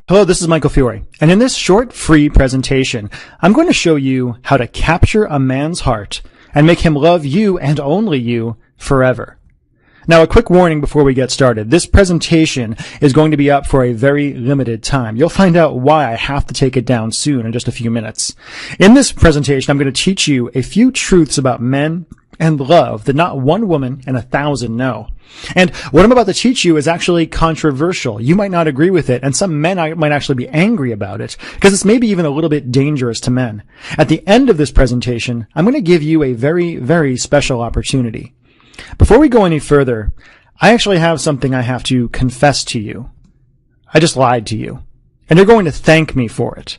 Hello, this is Michael Fiore, and in this short free presentation, I'm going to show you how to capture a man's heart and make him love you and only you forever. Now, a quick warning before we get started. This presentation is going to be up for a very limited time. You'll find out why I have to take it down soon in just a few minutes. In this presentation, I'm going to teach you a few truths about men and love that not one woman in 1,000 know. And what I'm about to teach you is actually controversial. You might not agree with it, and some men might actually be angry about it, because it's maybe even a little bit dangerous to men. At the end of this presentation, I'm going to give you a very, very special opportunity. Before we go any further, I actually have something I have to confess to you. I just lied to you, and you're going to thank me for it.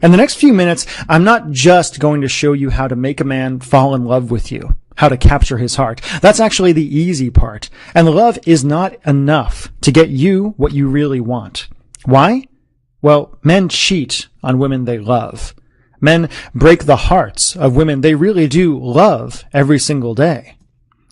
In the next few minutes, I'm not just going to show you how to make a man fall in love with you, how to capture his heart. That's actually the easy part. And love is not enough to get you what you really want. Why? Well, men cheat on women they love. Men break the hearts of women they really do love every single day.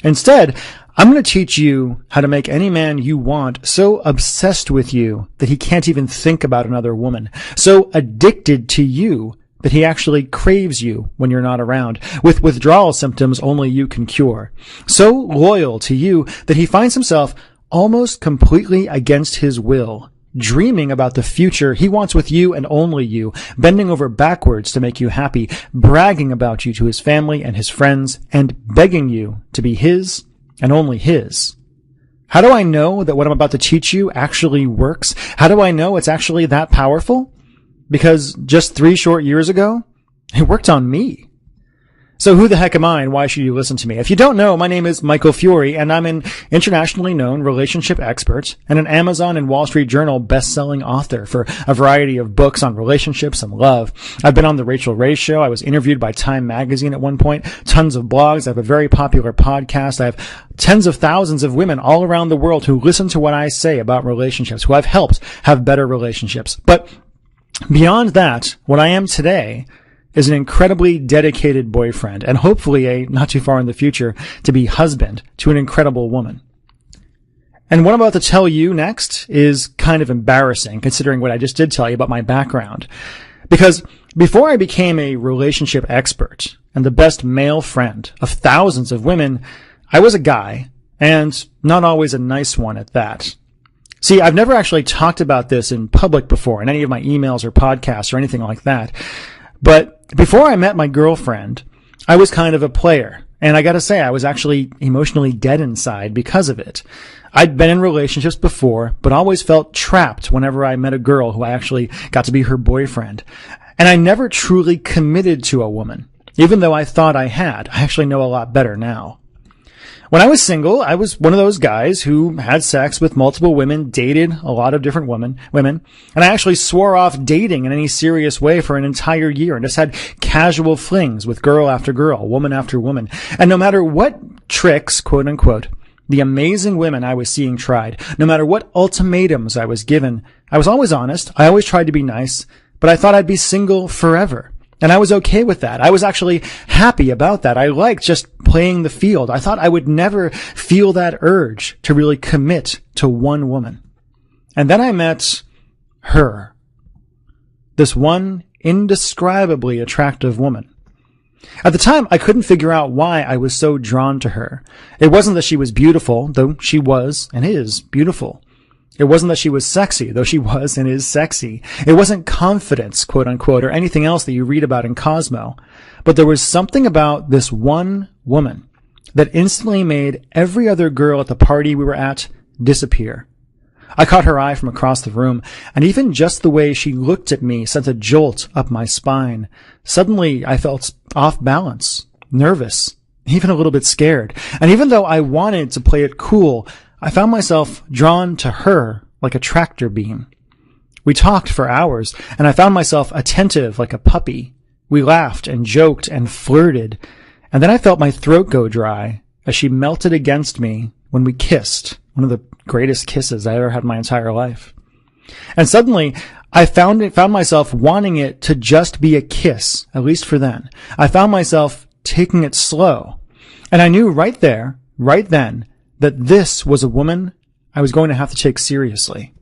Instead, I'm going to teach you how to make any man you want so obsessed with you that he can't even think about another woman, so addicted to you that he actually craves you when you're not around, with withdrawal symptoms only you can cure, so loyal to you that he finds himself almost completely against his will, dreaming about the future he wants with you and only you, bending over backwards to make you happy, bragging about you to his family and his friends, and begging you to be his and only his. How do I know that what I'm about to teach you actually works? How do I know it's actually that powerful? Because just 3 short years ago, it worked on me. So who the heck am I and why should you listen to me? If you don't know, my name is Michael Fiore, and I'm an internationally known relationship expert and an Amazon and Wall Street Journal best-selling author for a variety of books on relationships and love. I've been on The Rachel Ray Show. I was interviewed by Time Magazine at one point. Tons of blogs. I have a very popular podcast. I have tens of thousands of women all around the world who listen to what I say about relationships, who I've helped have better relationships. But beyond that, what I am today is an incredibly dedicated boyfriend, and hopefully a not too far in the future to be husband to an incredible woman. And what I'm about to tell you next is kind of embarrassing, considering what I just did tell you about my background. Because before I became a relationship expert and the best male friend of thousands of women, I was a guy, and not always a nice one at that. See, I've never actually talked about this in public before, in any of my emails or podcasts or anything like that. But before I met my girlfriend, I was kind of a player. And I gotta say, I was actually emotionally dead inside because of it. I'd been in relationships before, but always felt trapped whenever I met a girl who I actually got to be her boyfriend. And I never truly committed to a woman, even though I thought I had. I actually know a lot better now. When I was single, I was one of those guys who had sex with multiple women, dated a lot of different women, and I actually swore off dating in any serious way for an entire year and just had casual flings with girl after girl, woman after woman. And no matter what tricks, quote unquote, the amazing women I was seeing tried, no matter what ultimatums I was given, I was always honest. I always tried to be nice, but I thought I'd be single forever. And I was okay with that. I was actually happy about that. I liked just playing the field. I thought I would never feel that urge to really commit to one woman. And then I met her. This one indescribably attractive woman. At the time, I couldn't figure out why I was so drawn to her. It wasn't that she was beautiful, though she was and is beautiful. It wasn't that she was sexy, though she was and is sexy. It wasn't confidence, quote unquote, or anything else that you read about in Cosmo. But there was something about this one woman that instantly made every other girl at the party we were at disappear. I caught her eye from across the room, and even just the way she looked at me sent a jolt up my spine. Suddenly, I felt off balance, nervous, even a little bit scared. And even though I wanted to play it cool, I found myself drawn to her like a tractor beam. We talked for hours, and I found myself attentive like a puppy. We laughed and joked and flirted, and then I felt my throat go dry as she melted against me when we kissed, one of the greatest kisses I ever had in my entire life. And suddenly, I found myself wanting it to just be a kiss, at least for then. I found myself taking it slow, and I knew right there, right then, that this was a woman I was going to have to take seriously.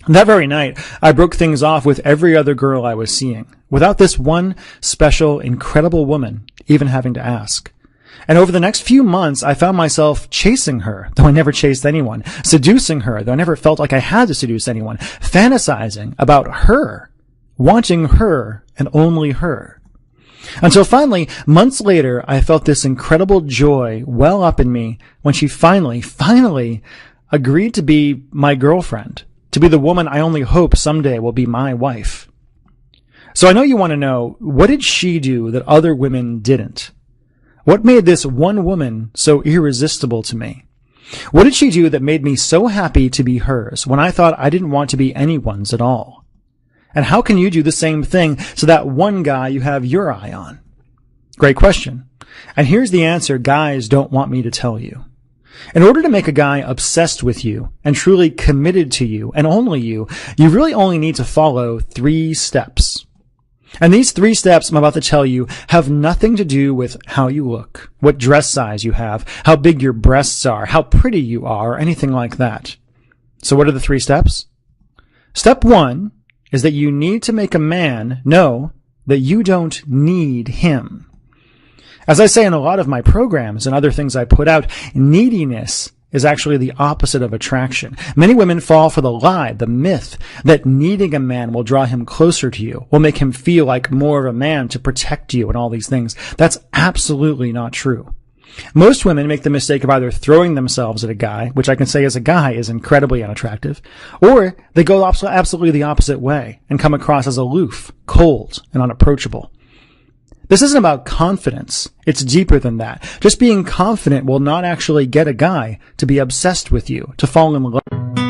That very night, I broke things off with every other girl I was seeing, without this one special, incredible woman even having to ask. And over the next few months, I found myself chasing her, though I never chased anyone, seducing her, though I never felt like I had to seduce anyone, fantasizing about her, wanting her and only her. Until finally, months later, I felt this incredible joy well up in me when she finally agreed to be my girlfriend, to be the woman I only hope someday will be my wife. So I know you want to know, what did she do that other women didn't? What made this one woman so irresistible to me? What did she do that made me so happy to be hers when I thought I didn't want to be anyone's at all? And how can you do the same thing to that one guy you have your eye on? Great question. And here's the answer guys don't want me to tell you. In order to make a guy obsessed with you and truly committed to you and only you really only need to follow 3 steps. And these 3 steps I'm about to tell you have nothing to do with how you look, what dress size you have, how big your breasts are, how pretty you are, or anything like that. So what are the 3 steps? Step 1 is that you need to make a man know that you don't need him. As I say in a lot of my programs and other things I put out, neediness is actually the opposite of attraction. Many women fall for the lie, the myth, that needing a man will draw him closer to you, will make him feel like more of a man to protect you and all these things. That's absolutely not true. Most women make the mistake of either throwing themselves at a guy, which I can say as a guy is incredibly unattractive, or they go absolutely the opposite way and come across as aloof, cold, and unapproachable. This isn't about confidence. It's deeper than that. Just being confident will not actually get a guy to be obsessed with you, to fall in love.